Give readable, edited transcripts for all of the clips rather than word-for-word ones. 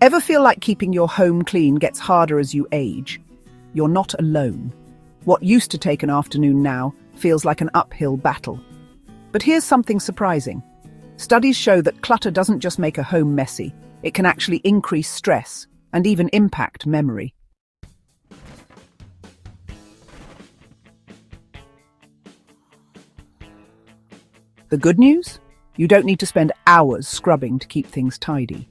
Ever feel like keeping your home clean gets harder as you age? You're not alone. What used to take an afternoon now feels like an uphill battle. But here's something surprising. Studies show that clutter doesn't just make a home messy, it can actually increase stress and even impact memory. The good news? You don't need to spend hours scrubbing to keep things tidy.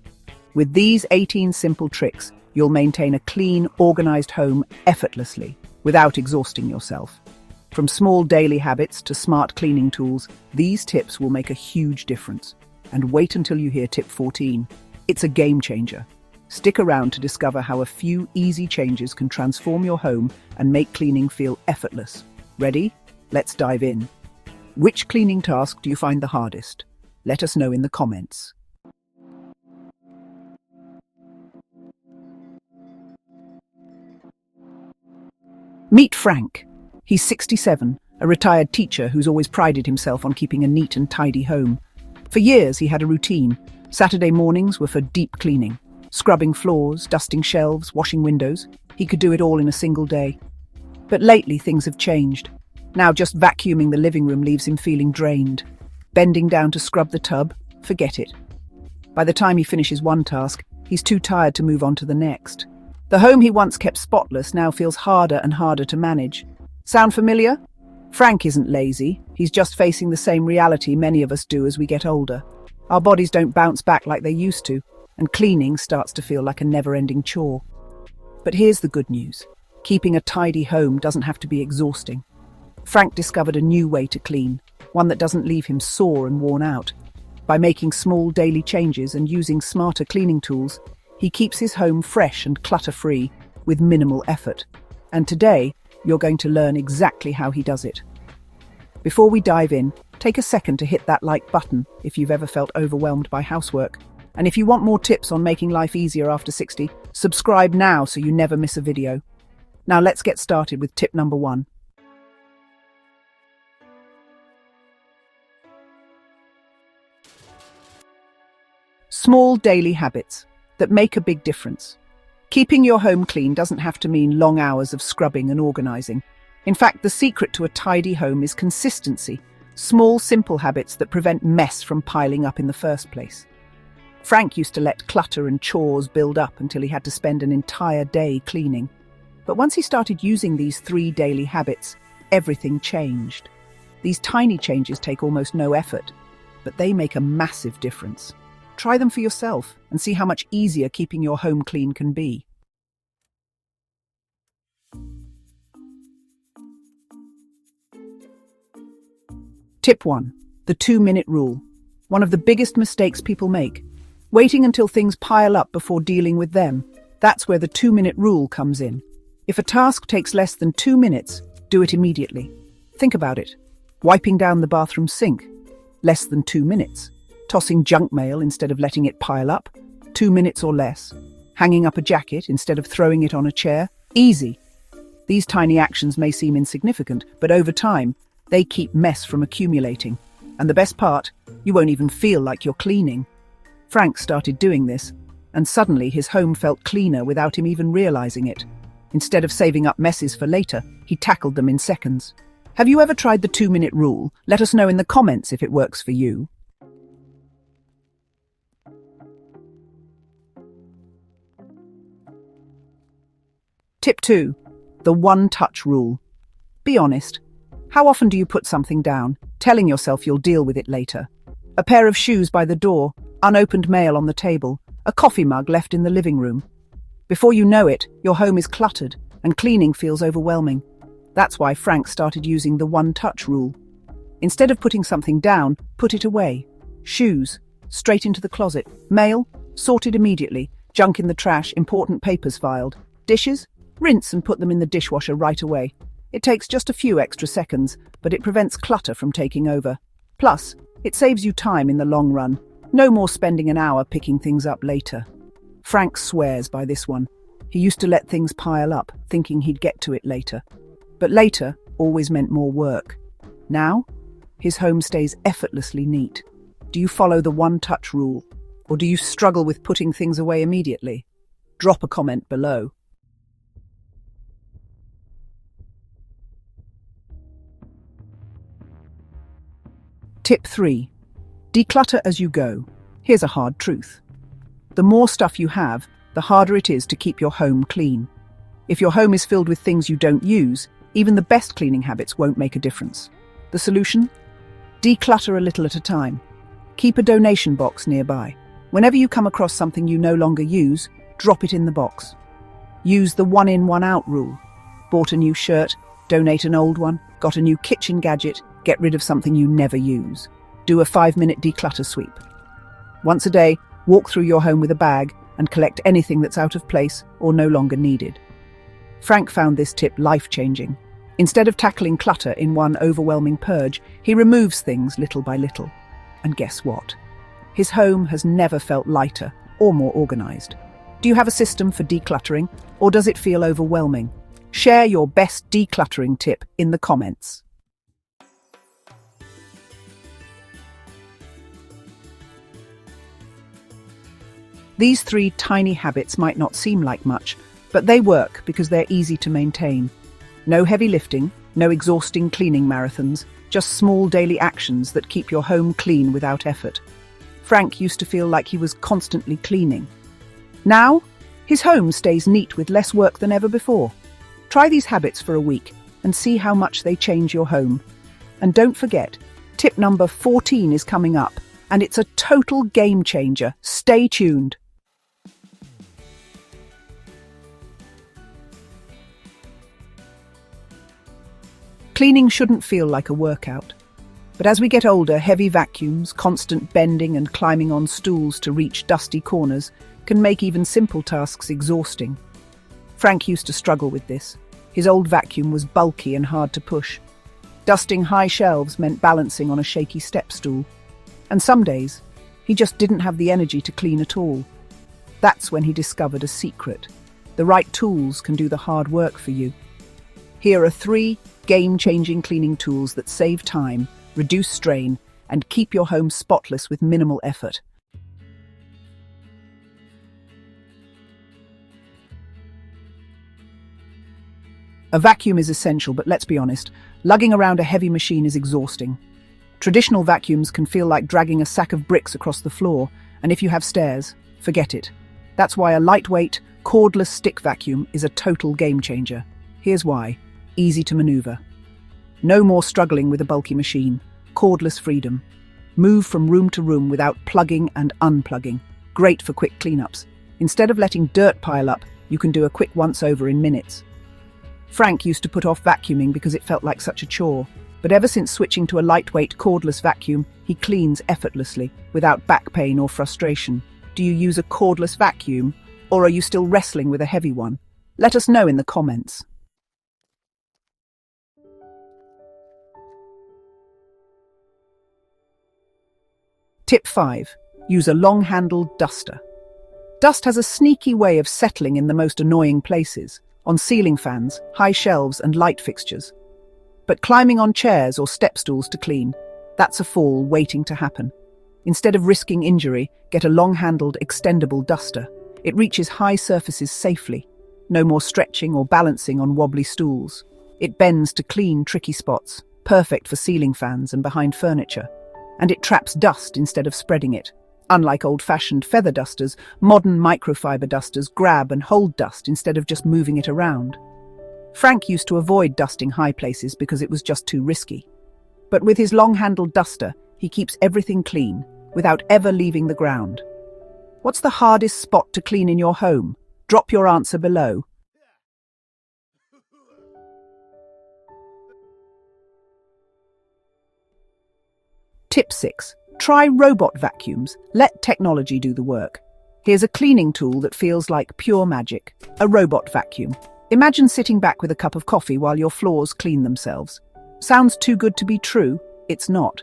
With these 18 simple tricks, you'll maintain a clean, organized home effortlessly, without exhausting yourself. From small daily habits to smart cleaning tools, these tips will make a huge difference. And wait until you hear tip 14. It's a game changer. Stick around to discover how a few easy changes can transform your home and make cleaning feel effortless. Ready? Let's dive in. Which cleaning task do you find the hardest? Let us know in the comments. Meet Frank. He's 67, a retired teacher who's always prided himself on keeping a neat and tidy home. For years, he had a routine. Saturday mornings were for deep cleaning, scrubbing floors, dusting shelves, washing windows. He could do it all in a single day. But lately, things have changed. Now just vacuuming the living room leaves him feeling drained. Bending down to scrub the tub, forget it. By the time he finishes one task, he's too tired to move on to the next. The home he once kept spotless now feels harder and harder to manage. Sound familiar? Frank isn't lazy. He's just facing the same reality many of us do as we get older. Our bodies don't bounce back like they used to, and cleaning starts to feel like a never-ending chore. But here's the good news. Keeping a tidy home doesn't have to be exhausting. Frank discovered a new way to clean, one that doesn't leave him sore and worn out. By making small daily changes and using smarter cleaning tools, he keeps his home fresh and clutter-free with minimal effort. And today, you're going to learn exactly how he does it. Before we dive in, take a second to hit that like button if you've ever felt overwhelmed by housework. And if you want more tips on making life easier after 60, subscribe now so you never miss a video. Now let's get started with tip number 1. Small daily habits that make a big difference. Keeping your home clean doesn't have to mean long hours of scrubbing and organizing. In fact, the secret to a tidy home is consistency, small, simple habits that prevent mess from piling up in the first place. Frank used to let clutter and chores build up until he had to spend an entire day cleaning. But once he started using these 3 daily habits, everything changed. These tiny changes take almost no effort, but they make a massive difference. Try them for yourself and see how much easier keeping your home clean can be. Tip 1. The 2-minute rule. One of the biggest mistakes people make. Waiting until things pile up before dealing with them. That's where the 2-minute rule comes in. If a task takes less than 2 minutes, do it immediately. Think about it. Wiping down the bathroom sink. Less than 2 minutes. Tossing junk mail instead of letting it pile up, 2 minutes or less. Hanging up a jacket instead of throwing it on a chair, easy. These tiny actions may seem insignificant, but over time, they keep mess from accumulating. And the best part, you won't even feel like you're cleaning. Frank started doing this, and suddenly his home felt cleaner without him even realizing it. Instead of saving up messes for later, he tackled them in seconds. Have you ever tried the 2-minute rule? Let us know in the comments if it works for you. Tip 2. The one-touch rule. Be honest. How often do you put something down, telling yourself you'll deal with it later? A pair of shoes by the door, unopened mail on the table, a coffee mug left in the living room. Before you know it, your home is cluttered, and cleaning feels overwhelming. That's why Frank started using the one-touch rule. Instead of putting something down, put it away. Shoes, straight into the closet. Mail, sorted immediately. Junk in the trash, important papers filed. Dishes, rinse and put them in the dishwasher right away. It takes just a few extra seconds, but it prevents clutter from taking over. Plus, it saves you time in the long run. No more spending an hour picking things up later. Frank swears by this one. He used to let things pile up, thinking he'd get to it later. But later always meant more work. Now, his home stays effortlessly neat. Do you follow the one-touch rule? Or do you struggle with putting things away immediately? Drop a comment below. Tip 3. Declutter as you go. Here's a hard truth. The more stuff you have, the harder it is to keep your home clean. If your home is filled with things you don't use, even the best cleaning habits won't make a difference. The solution? Declutter a little at a time. Keep a donation box nearby. Whenever you come across something you no longer use, drop it in the box. Use the one-in, one-out rule. Bought a new shirt, donate an old one. Got a new kitchen gadget, get rid of something you never use. Do a 5-minute declutter sweep. Once a day, walk through your home with a bag and collect anything that's out of place or no longer needed. Frank found this tip life-changing. Instead of tackling clutter in one overwhelming purge, he removes things little by little. And guess what? His home has never felt lighter or more organized. Do you have a system for decluttering, or does it feel overwhelming? Share your best decluttering tip in the comments. These 3 tiny habits might not seem like much, but they work because they're easy to maintain. No heavy lifting, no exhausting cleaning marathons, just small daily actions that keep your home clean without effort. Frank used to feel like he was constantly cleaning. Now, his home stays neat with less work than ever before. Try these habits for a week and see how much they change your home. And don't forget, tip number 14 is coming up, and it's a total game changer. Stay tuned. Cleaning shouldn't feel like a workout. But as we get older, heavy vacuums, constant bending and climbing on stools to reach dusty corners can make even simple tasks exhausting. Frank used to struggle with this. His old vacuum was bulky and hard to push. Dusting high shelves meant balancing on a shaky step stool. And some days, he just didn't have the energy to clean at all. That's when he discovered a secret. The right tools can do the hard work for you. Here are 3 game-changing cleaning tools that save time, reduce strain, and keep your home spotless with minimal effort. A vacuum is essential, but let's be honest, lugging around a heavy machine is exhausting. Traditional vacuums can feel like dragging a sack of bricks across the floor, and if you have stairs, forget it. That's why a lightweight, cordless stick vacuum is a total game-changer. Here's why. Easy to maneuver. No more struggling with a bulky machine. Cordless freedom. Move from room to room without plugging and unplugging. Great for quick cleanups. Instead of letting dirt pile up, you can do a quick once-over in minutes. Frank used to put off vacuuming because it felt like such a chore, but ever since switching to a lightweight cordless vacuum, he cleans effortlessly, without back pain or frustration. Do you use a cordless vacuum, or are you still wrestling with a heavy one? Let us know in the comments. Tip 5. Use a long-handled duster. Dust has a sneaky way of settling in the most annoying places, on ceiling fans, high shelves and light fixtures. But climbing on chairs or step stools to clean, that's a fall waiting to happen. Instead of risking injury, get a long-handled, extendable duster. It reaches high surfaces safely. No more stretching or balancing on wobbly stools. It bends to clean tricky spots, perfect for ceiling fans and behind furniture. And it traps dust instead of spreading it. Unlike old-fashioned feather dusters, modern microfiber dusters grab and hold dust instead of just moving it around. Frank used to avoid dusting high places because it was just too risky. But with his long-handled duster, he keeps everything clean, without ever leaving the ground. What's the hardest spot to clean in your home? Drop your answer below. Tip 6. Try robot vacuums. Let technology do the work. Here's a cleaning tool that feels like pure magic. A robot vacuum. Imagine sitting back with a cup of coffee while your floors clean themselves. Sounds too good to be true? It's not.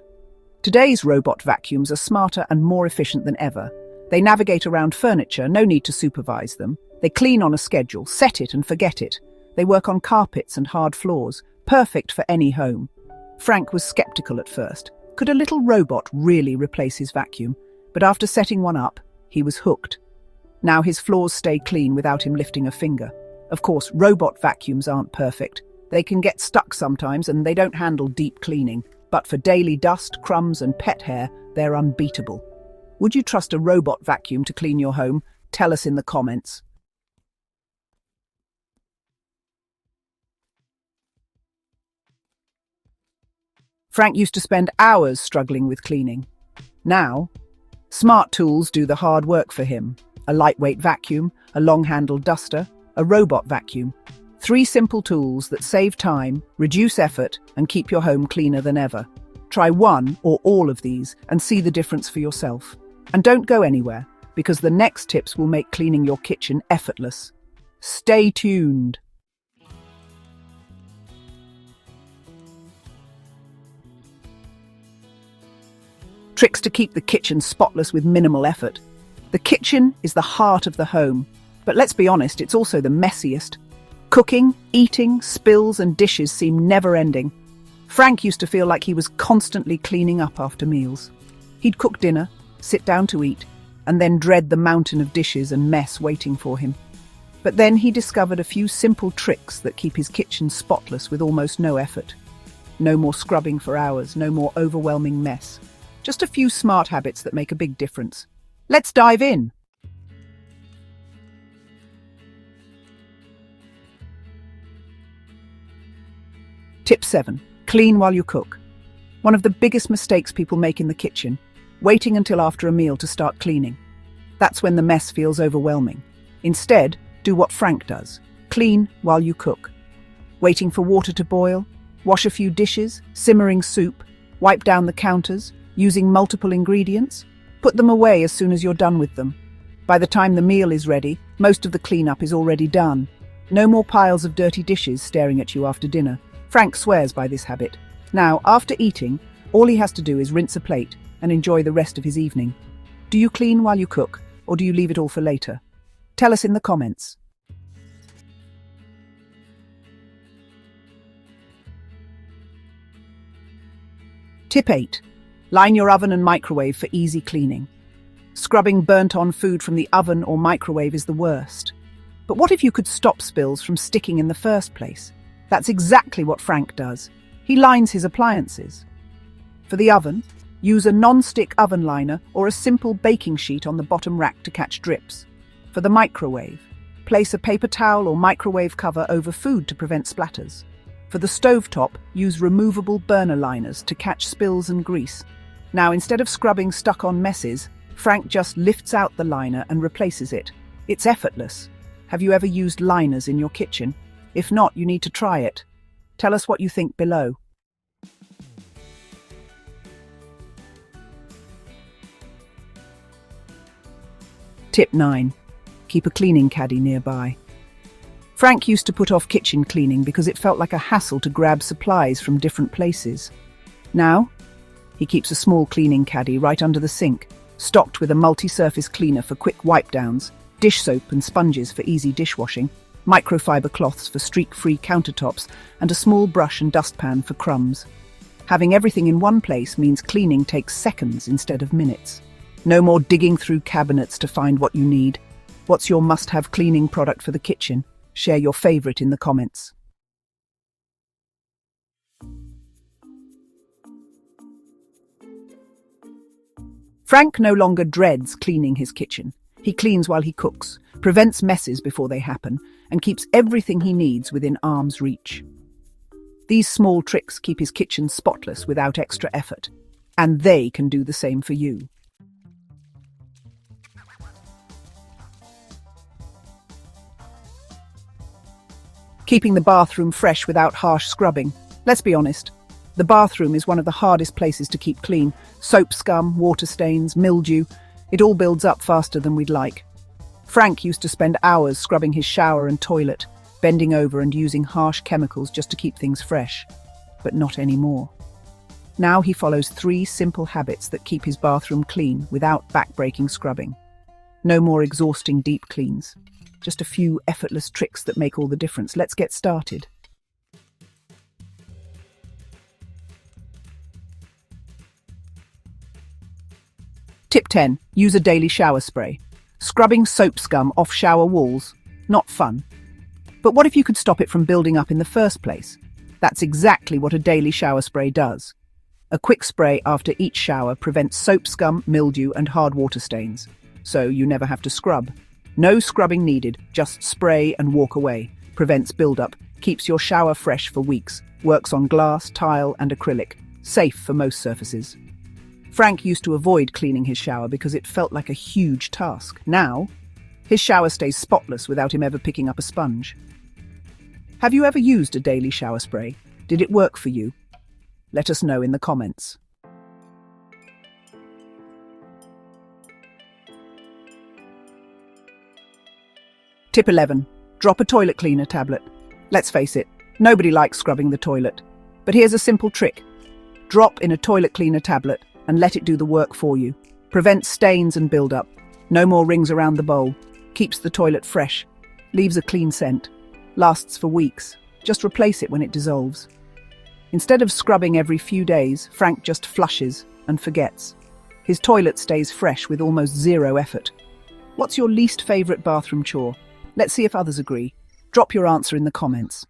Today's robot vacuums are smarter and more efficient than ever. They navigate around furniture, no need to supervise them. They clean on a schedule, set it and forget it. They work on carpets and hard floors, perfect for any home. Frank was skeptical at first. Could a little robot really replace his vacuum? But after setting one up, He was hooked. Now his floors stay clean without him lifting a finger. Of course, robot vacuums aren't perfect. They can get stuck sometimes and they don't handle deep cleaning. But for daily dust, crumbs and pet hair, they're unbeatable. Would you trust a robot vacuum to clean your home? Tell us in the comments. Frank used to spend hours struggling with cleaning. Now, smart tools do the hard work for him. A lightweight vacuum, a long-handled duster, a robot vacuum. 3 simple tools that save time, reduce effort, and keep your home cleaner than ever. Try one or all of these and see the difference for yourself. And don't go anywhere, because the next tips will make cleaning your kitchen effortless. Stay tuned. Tricks to keep the kitchen spotless with minimal effort. The kitchen is the heart of the home, but let's be honest, it's also the messiest. Cooking, eating, spills and dishes seem never-ending. Frank used to feel like he was constantly cleaning up after meals. He'd cook dinner, sit down to eat, and then dread the mountain of dishes and mess waiting for him. But then he discovered a few simple tricks that keep his kitchen spotless with almost no effort. No more scrubbing for hours, no more overwhelming mess. Just a few smart habits that make a big difference. Let's dive in. Tip 7. Clean while you cook. One of the biggest mistakes people make in the kitchen, waiting until after a meal to start cleaning. That's when the mess feels overwhelming. Instead, do what Frank does. Clean while you cook. Waiting for water to boil, wash a few dishes, simmering soup, wipe down the counters, using multiple ingredients. Put them away as soon as you're done with them. By the time the meal is ready, most of the cleanup is already done. No more piles of dirty dishes staring at you after dinner. Frank swears by this habit. Now, after eating, all he has to do is rinse a plate and enjoy the rest of his evening. Do you clean while you cook, or do you leave it all for later? Tell us in the comments. Tip 8. Line your oven and microwave for easy cleaning. Scrubbing burnt-on food from the oven or microwave is the worst. But what if you could stop spills from sticking in the first place? That's exactly what Frank does. He lines his appliances. For the oven, use a non-stick oven liner or a simple baking sheet on the bottom rack to catch drips. For the microwave, place a paper towel or microwave cover over food to prevent splatters. For the stovetop, use removable burner liners to catch spills and grease. Now, instead of scrubbing stuck-on messes, Frank just lifts out the liner and replaces it. It's effortless. Have you ever used liners in your kitchen? If not, you need to try it. Tell us what you think below. Tip 9. Keep a cleaning caddy nearby. Frank used to put off kitchen cleaning because it felt like a hassle to grab supplies from different places. Now, he keeps a small cleaning caddy right under the sink, stocked with a multi-surface cleaner for quick wipe-downs, dish soap and sponges for easy dishwashing, microfiber cloths for streak-free countertops, and a small brush and dustpan for crumbs. Having everything in one place means cleaning takes seconds instead of minutes. No more digging through cabinets to find what you need. What's your must-have cleaning product for the kitchen? Share your favorite in the comments. Frank no longer dreads cleaning his kitchen. He cleans while he cooks, prevents messes before they happen, and keeps everything he needs within arm's reach. These small tricks keep his kitchen spotless without extra effort, and they can do the same for you. Keeping the bathroom fresh without harsh scrubbing. Let's be honest, the bathroom is one of the hardest places to keep clean. Soap scum, water stains, mildew, it all builds up faster than we'd like. Frank used to spend hours scrubbing his shower and toilet, bending over and using harsh chemicals just to keep things fresh. But not anymore. Now he follows 3 simple habits that keep his bathroom clean without back-breaking scrubbing. No more exhausting deep cleans. Just a few effortless tricks that make all the difference. Let's get started. Tip 10. Use a daily shower spray. Scrubbing soap scum off shower walls? Not fun. But what if you could stop it from building up in the first place? That's exactly what a daily shower spray does. A quick spray after each shower prevents soap scum, mildew, and hard water stains. So you never have to scrub. No scrubbing needed, just spray and walk away. Prevents buildup, keeps your shower fresh for weeks, works on glass, tile, and acrylic. Safe for most surfaces. Frank used to avoid cleaning his shower because it felt like a huge task. Now, his shower stays spotless without him ever picking up a sponge. Have you ever used a daily shower spray? Did it work for you? Let us know in the comments. Tip 11. Drop a toilet cleaner tablet. Let's face it, nobody likes scrubbing the toilet. But here's a simple trick. Drop in a toilet cleaner tablet and let it do the work for you. Prevents stains and build-up. No more rings around the bowl. Keeps the toilet fresh. Leaves a clean scent. Lasts for weeks. Just replace it when it dissolves. Instead of scrubbing every few days, Frank just flushes and forgets. His toilet stays fresh with almost zero effort. What's your least favourite bathroom chore? Let's see if others agree. Drop your answer in the comments.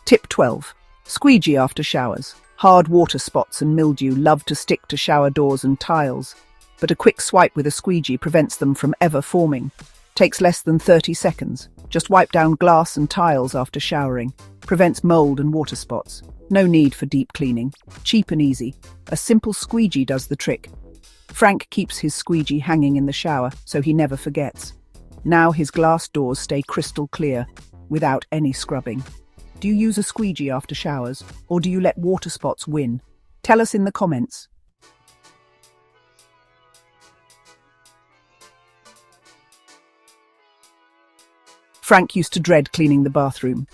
Tip 12. Squeegee after showers. Hard water spots and mildew love to stick to shower doors and tiles, but a quick swipe with a squeegee prevents them from ever forming. Takes less than 30 seconds. Just wipe down glass and tiles after showering. Prevents mold and water spots. No need for deep cleaning. Cheap and easy. A simple squeegee does the trick. Frank keeps his squeegee hanging in the shower so he never forgets. Now his glass doors stay crystal clear, without any scrubbing. Do you use a squeegee after showers, or do you let water spots win? Tell us in the comments. Frank used to dread cleaning the bathroom.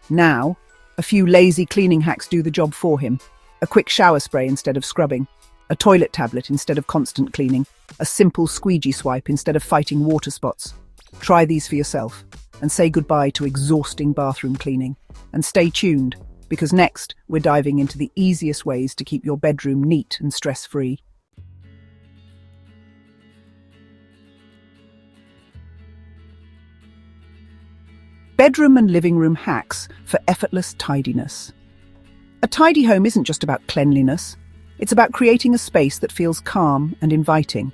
Now, a few lazy cleaning hacks do the job for him. A quick shower spray instead of scrubbing. A toilet tablet instead of constant cleaning. A simple squeegee swipe instead of fighting water spots. Try these for yourself and say goodbye to exhausting bathroom cleaning. And stay tuned, because next we're diving into the easiest ways to keep your bedroom neat and stress-free. Bedroom and living room hacks for effortless tidiness. A tidy home isn't just about cleanliness, it's about creating a space that feels calm and inviting.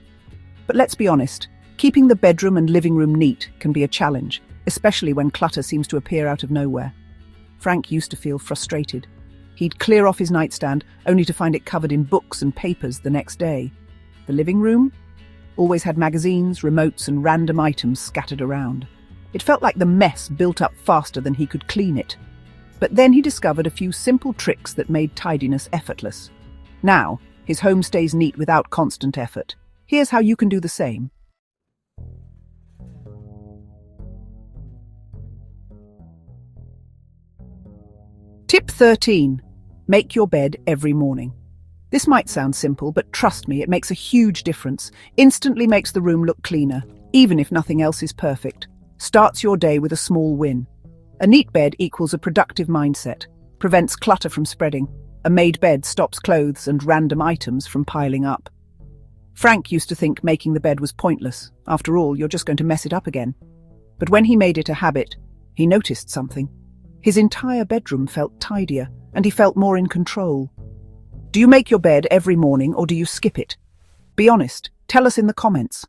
But let's be honest, keeping the bedroom and living room neat can be a challenge, especially when clutter seems to appear out of nowhere. Frank used to feel frustrated. He'd clear off his nightstand, only to find it covered in books and papers the next day. The living room always had magazines, remotes, and random items scattered around. It felt like the mess built up faster than he could clean it. But then he discovered a few simple tricks that made tidiness effortless. Now, his home stays neat without constant effort. Here's how you can do the same. Tip 13. Make your bed every morning. This might sound simple, but trust me, it makes a huge difference. Instantly makes the room look cleaner, even if nothing else is perfect. Starts your day with a small win. A neat bed equals a productive mindset, prevents clutter from spreading. A made bed stops clothes and random items from piling up. Frank used to think making the bed was pointless. After all, you're just going to mess it up again. But when he made it a habit, he noticed something. His entire bedroom felt tidier, and he felt more in control. Do you make your bed every morning, or do you skip it? Be honest. Tell us in the comments.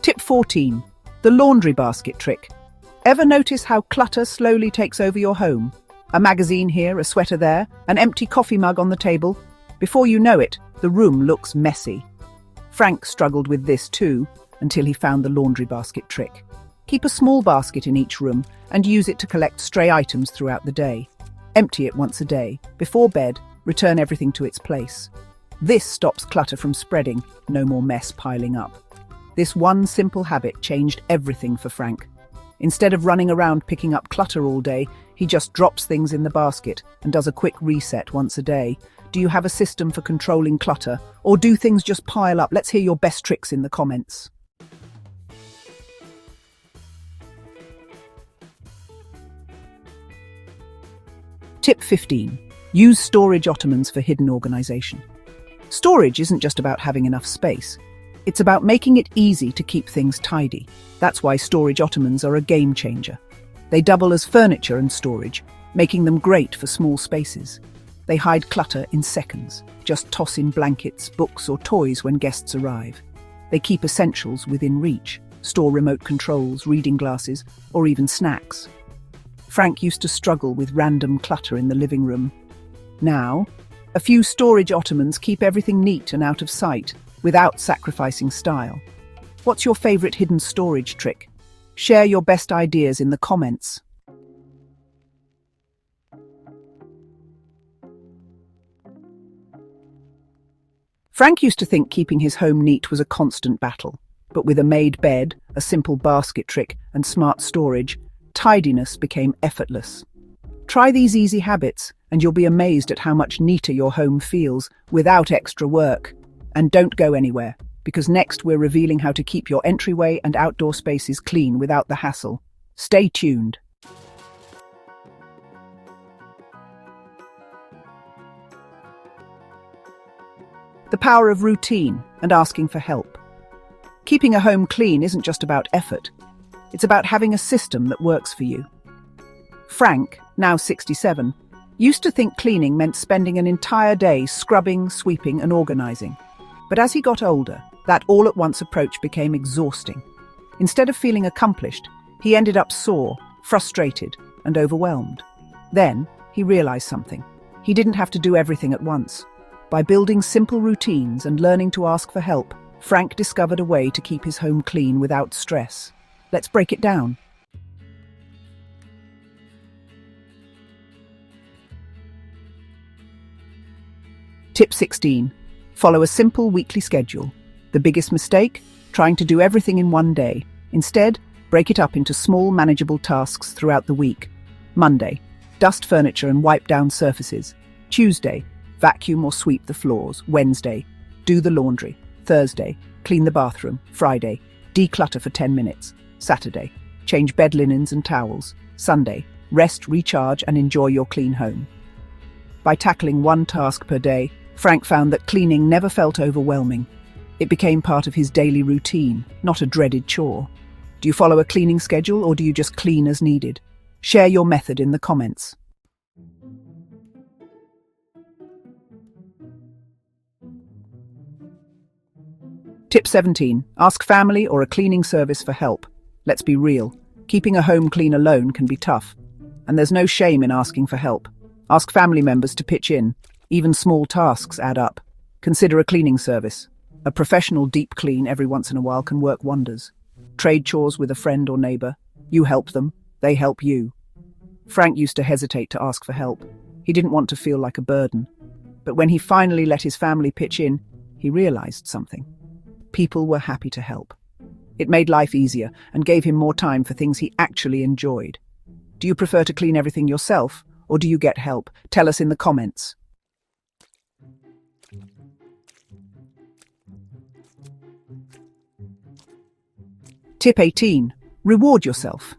Tip 14. The laundry basket trick. Ever notice how clutter slowly takes over your home? A magazine here, a sweater there, an empty coffee mug on the table. Before you know it, the room looks messy. Frank struggled with this too, until he found the laundry basket trick. Keep a small basket in each room and use it to collect stray items throughout the day. Empty it once a day. Before bed, return everything to its place. This stops clutter from spreading, no more mess piling up. This one simple habit changed everything for Frank. Instead of running around picking up clutter all day, he just drops things in the basket and does a quick reset once a day. Do you have a system for controlling clutter, or do things just pile up? Let's hear your best tricks in the comments. Tip 15. Use storage ottomans for hidden organization. Storage isn't just about having enough space. It's about making it easy to keep things tidy. That's why storage ottomans are a game changer. They double as furniture and storage, making them great for small spaces. They hide clutter in seconds. Just toss in blankets, books, or toys when guests arrive. They keep essentials within reach. Store remote controls, reading glasses, or even snacks. Frank used to struggle with random clutter in the living room. Now, a few storage ottomans keep everything neat and out of sight, without sacrificing style. What's your favorite hidden storage trick? Share your best ideas in the comments. Frank used to think keeping his home neat was a constant battle, but with a made bed, a simple basket trick, and smart storage, tidiness became effortless. Try these easy habits, and you'll be amazed at how much neater your home feels without extra work. And don't go anywhere, because next we're revealing how to keep your entryway and outdoor spaces clean without the hassle. Stay tuned. The power of routine and asking for help. Keeping a home clean isn't just about effort. It's about having a system that works for you. Frank, now 67, used to think cleaning meant spending an entire day scrubbing, sweeping, and organizing. But as he got older, that all-at-once approach became exhausting. Instead of feeling accomplished, he ended up sore, frustrated, and overwhelmed. Then, he realized something. He didn't have to do everything at once. By building simple routines and learning to ask for help, Frank discovered a way to keep his home clean without stress. Let's break it down. Tip 16. Follow a simple weekly schedule. The biggest mistake? Trying to do everything in one day. Instead, break it up into small, manageable tasks throughout the week. Monday, dust furniture and wipe down surfaces. Tuesday, vacuum or sweep the floors. Wednesday, do the laundry. Thursday, clean the bathroom. Friday, declutter for 10 minutes. Saturday, change bed linens and towels. Sunday, rest, recharge, and enjoy your clean home. By tackling one task per day, Frank found that cleaning never felt overwhelming. It became part of his daily routine, not a dreaded chore. Do you follow a cleaning schedule, or do you just clean as needed? Share your method in the comments. Tip 17. Ask family or a cleaning service for help. Let's be real. Keeping a home clean alone can be tough. And there's no shame in asking for help. Ask family members to pitch in. Even small tasks add up. Consider a cleaning service. A professional deep clean every once in a while can work wonders. Trade chores with a friend or neighbor. You help them, they help you. Frank used to hesitate to ask for help. He didn't want to feel like a burden. But when he finally let his family pitch in, he realized something. People were happy to help. It made life easier and gave him more time for things he actually enjoyed. Do you prefer to clean everything yourself, or do you get help? Tell us in the comments. Tip 18. Reward yourself.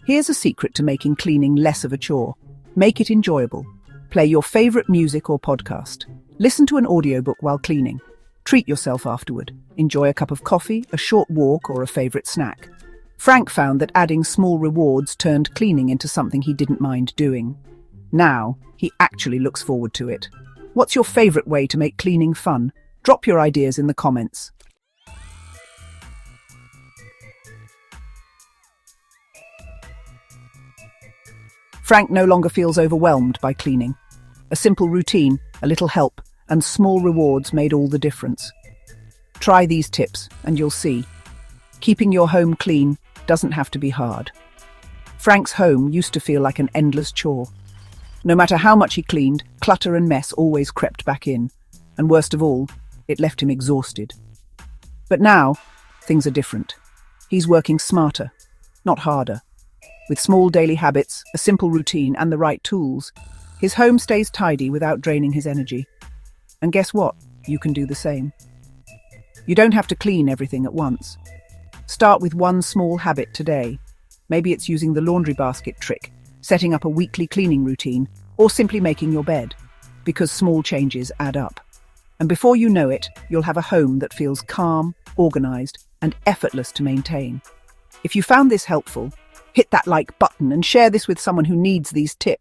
Here's a secret to making cleaning less of a chore. Make it enjoyable. Play your favorite music or podcast. Listen to an audiobook while cleaning. Treat yourself afterward. Enjoy a cup of coffee, a short walk, or a favorite snack. Frank found that adding small rewards turned cleaning into something he didn't mind doing. Now, he actually looks forward to it. What's your favorite way to make cleaning fun? Drop your ideas in the comments. Frank no longer feels overwhelmed by cleaning. A simple routine, a little help, and small rewards made all the difference. Try these tips and you'll see. Keeping your home clean doesn't have to be hard. Frank's home used to feel like an endless chore. No matter how much he cleaned, clutter and mess always crept back in. And worst of all, it left him exhausted. But now, things are different. He's working smarter, not harder. With small daily habits, a simple routine, and the right tools, his home stays tidy without draining his energy. And guess what? You can do the same. You don't have to clean everything at once. Start with one small habit today. Maybe it's using the laundry basket trick, setting up a weekly cleaning routine, or simply making your bed, because small changes add up. And before you know it, you'll have a home that feels calm, organized, and effortless to maintain. If you found this helpful, hit that like button and share this with someone who needs these tips.